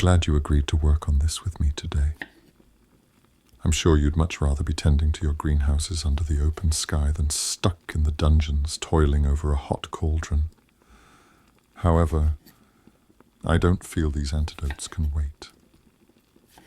glad you agreed to work on this with me today. I'm sure you'd much rather be tending to your greenhouses under the open sky than stuck in the dungeons toiling over a hot cauldron. However, I don't feel these antidotes can wait.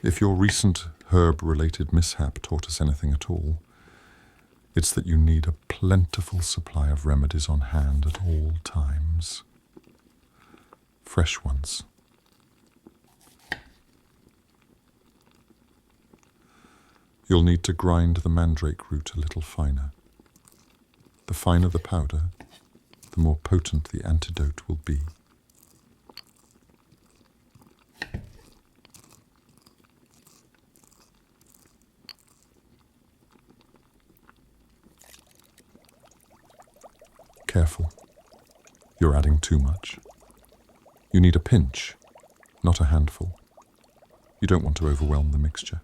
If your recent herb-related mishap taught us anything at all, it's that you need a plentiful supply of remedies on hand at all times. Fresh ones. You'll need to grind the mandrake root a little finer. The finer the powder, the more potent the antidote will be. Careful. You're adding too much. You need a pinch, not a handful. You don't want to overwhelm the mixture.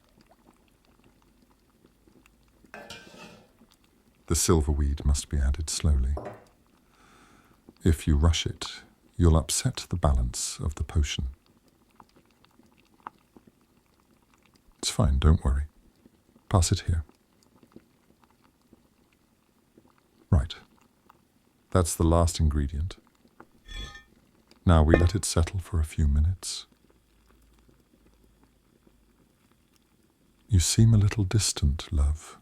The silverweed must be added slowly. If you rush it, you'll upset the balance of the potion. It's fine, don't worry. Pass it here. Right. That's the last ingredient. Now we let it settle for a few minutes. You seem a little distant, love.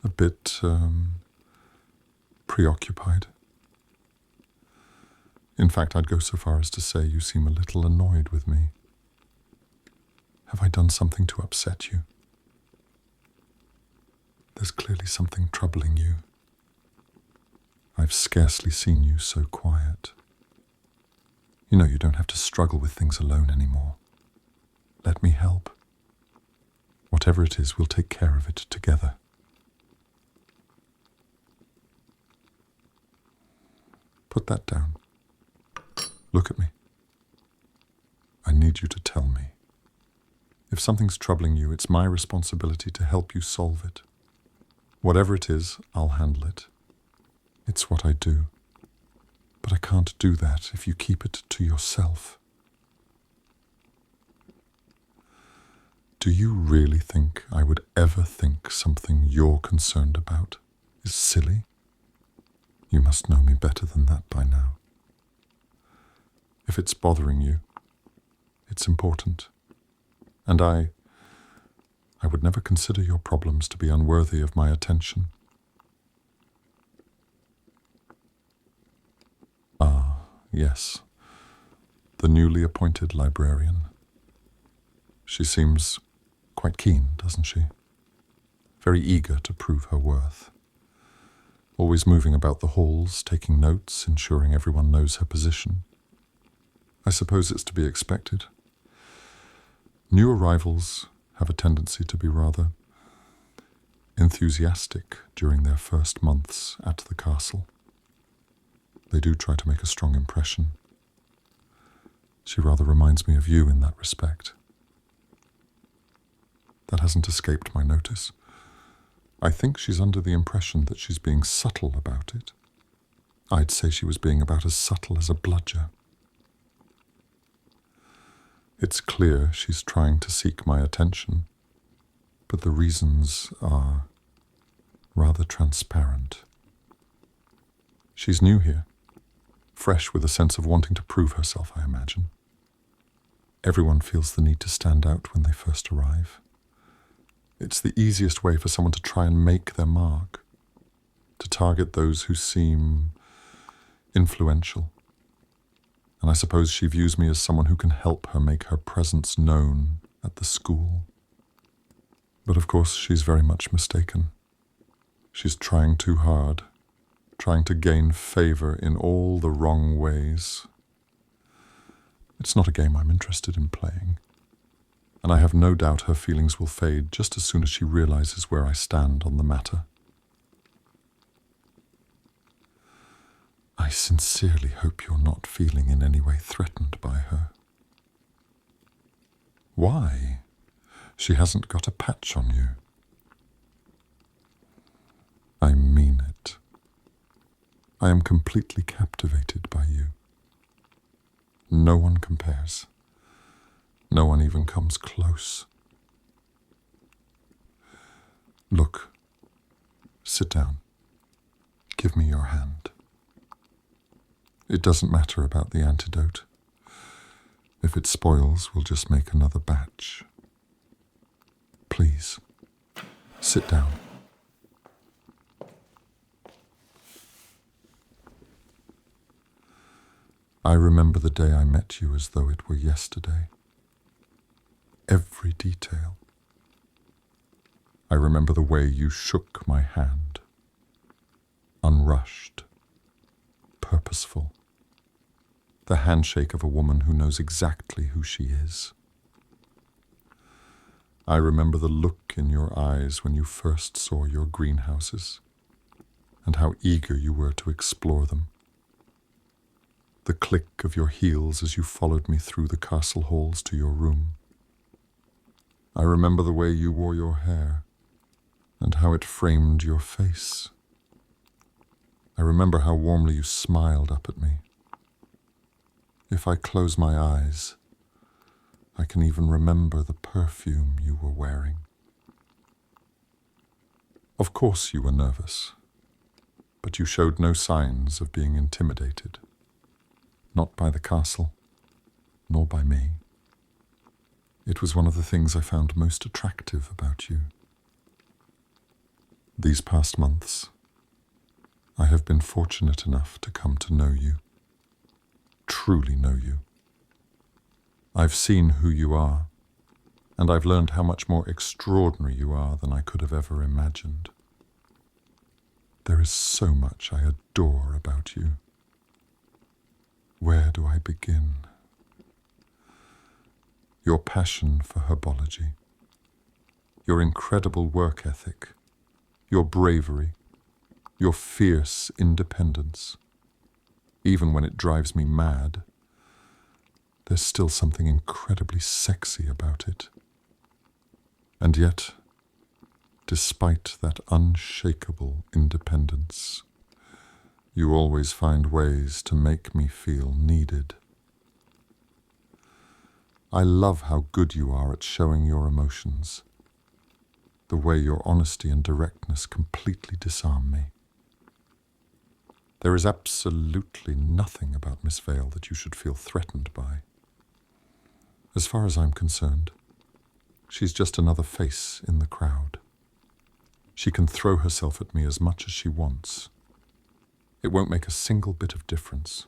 A bit, preoccupied. In fact, I'd go so far as to say you seem a little annoyed with me. Have I done something to upset you? There's clearly something troubling you. I've scarcely seen you so quiet. You know you don't have to struggle with things alone anymore. Let me help. Whatever it is, we'll take care of it together. Put that down. Look at me. I need you to tell me. If something's troubling you, it's my responsibility to help you solve it. Whatever it is, I'll handle it. It's what I do. But I can't do that if you keep it to yourself. Do you really think I would ever think something you're concerned about is silly? You must know me better than that by now. If it's bothering you, it's important. And I would never consider your problems to be unworthy of my attention. Ah, yes. The newly appointed librarian. She seems quite keen, doesn't she? Very eager to prove her worth. Always moving about the halls, taking notes, ensuring everyone knows her position. I suppose it's to be expected. New arrivals have a tendency to be rather enthusiastic during their first months at the castle. They do try to make a strong impression. She rather reminds me of you in that respect. That hasn't escaped my notice. I think she's under the impression that she's being subtle about it. I'd say she was being about as subtle as a bludger. It's clear she's trying to seek my attention, but the reasons are rather transparent. She's new here, fresh with a sense of wanting to prove herself, I imagine. Everyone feels the need to stand out when they first arrive. It's the easiest way for someone to try and make their mark, to target those who seem influential. And I suppose she views me as someone who can help her make her presence known at the school. But of course, she's very much mistaken. She's trying too hard, trying to gain favor in all the wrong ways. It's not a game I'm interested in playing. And I have no doubt her feelings will fade just as soon as she realizes where I stand on the matter. I sincerely hope you're not feeling in any way threatened by her. Why? She hasn't got a patch on you. I mean it. I am completely captivated by you. No one compares. No one even comes close. Look, sit down. Give me your hand. It doesn't matter about the antidote. If it spoils, we'll just make another batch. Please, sit down. I remember the day I met you as though it were yesterday. Every detail. I remember the way you shook my hand. Unrushed. Purposeful. The handshake of a woman who knows exactly who she is. I remember the look in your eyes when you first saw your greenhouses, and how eager you were to explore them. The click of your heels as you followed me through the castle halls to your room. I remember the way you wore your hair, and how it framed your face. I remember how warmly you smiled up at me. If I close my eyes, I can even remember the perfume you were wearing. Of course you were nervous, but you showed no signs of being intimidated. Not by the castle, nor by me. It was one of the things I found most attractive about you. These past months, I have been fortunate enough to come to know you, truly know you. I've seen who you are, and I've learned how much more extraordinary you are than I could have ever imagined. There is so much I adore about you. Where do I begin? Your passion for herbology, your incredible work ethic, your bravery, your fierce independence. Even when it drives me mad, there's still something incredibly sexy about it. And yet, despite that unshakable independence, you always find ways to make me feel needed. I love how good you are at showing your emotions, the way your honesty and directness completely disarm me. There is absolutely nothing about Miss Vale that you should feel threatened by. As far as I'm concerned, she's just another face in the crowd. She can throw herself at me as much as she wants. It won't make a single bit of difference.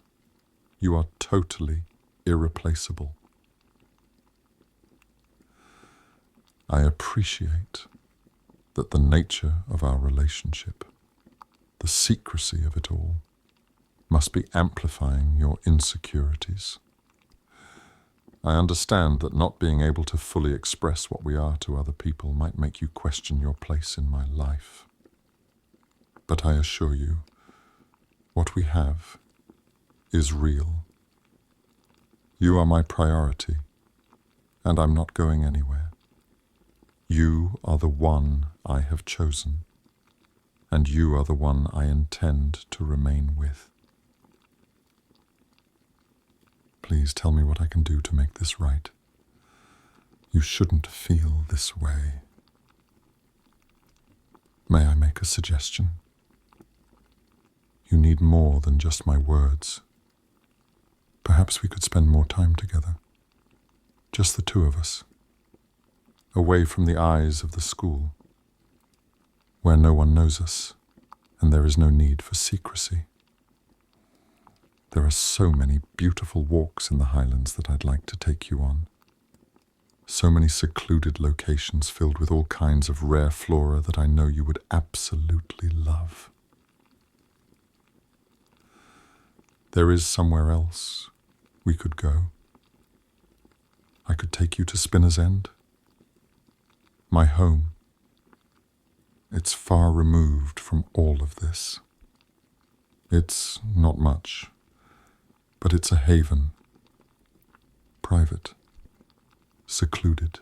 You are totally irreplaceable. I appreciate that the nature of our relationship, the secrecy of it all, must be amplifying your insecurities. I understand that not being able to fully express what we are to other people might make you question your place in my life. But I assure you, what we have is real. You are my priority, and I'm not going anywhere. You are the one I have chosen, and you are the one I intend to remain with. Please tell me what I can do to make this right. You shouldn't feel this way. May I make a suggestion? You need more than just my words. Perhaps we could spend more time together. Just the two of us. Away from the eyes of the school, where no one knows us, and there is no need for secrecy. There are so many beautiful walks in the Highlands that I'd like to take you on. So many secluded locations filled with all kinds of rare flora that I know you would absolutely love. There is somewhere else we could go. I could take you to Spinner's End. My home. It's far removed from all of this. It's not much, but it's a haven. Private. Secluded.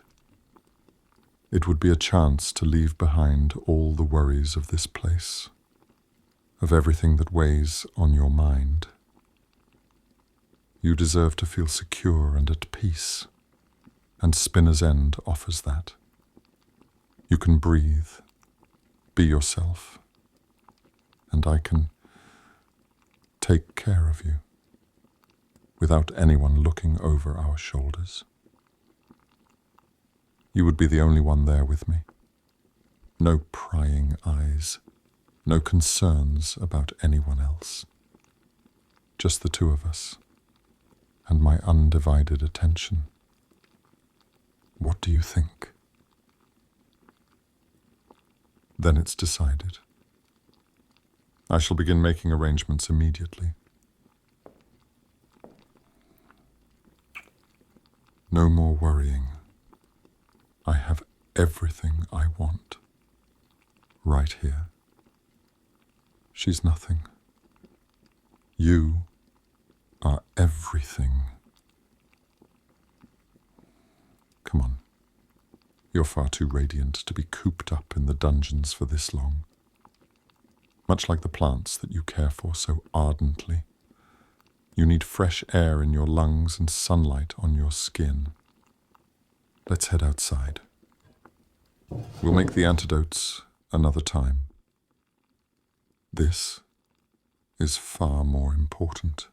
It would be a chance to leave behind all the worries of this place, of everything that weighs on your mind. You deserve to feel secure and at peace. and Spinner's End offers that. You can breathe, be yourself, and I can take care of you without anyone looking over our shoulders. You would be the only one there with me. No prying eyes, no concerns about anyone else. Just the two of us, and my undivided attention. What do you think? Then it's decided. I shall begin making arrangements immediately. No more worrying. I have everything I want. Right here. She's nothing. You are everything. Come on. You're far too radiant to be cooped up in the dungeons for this long. Much like the plants that you care for so ardently. You need fresh air in your lungs and sunlight on your skin. Let's head outside. We'll make the antidotes another time. This is far more important.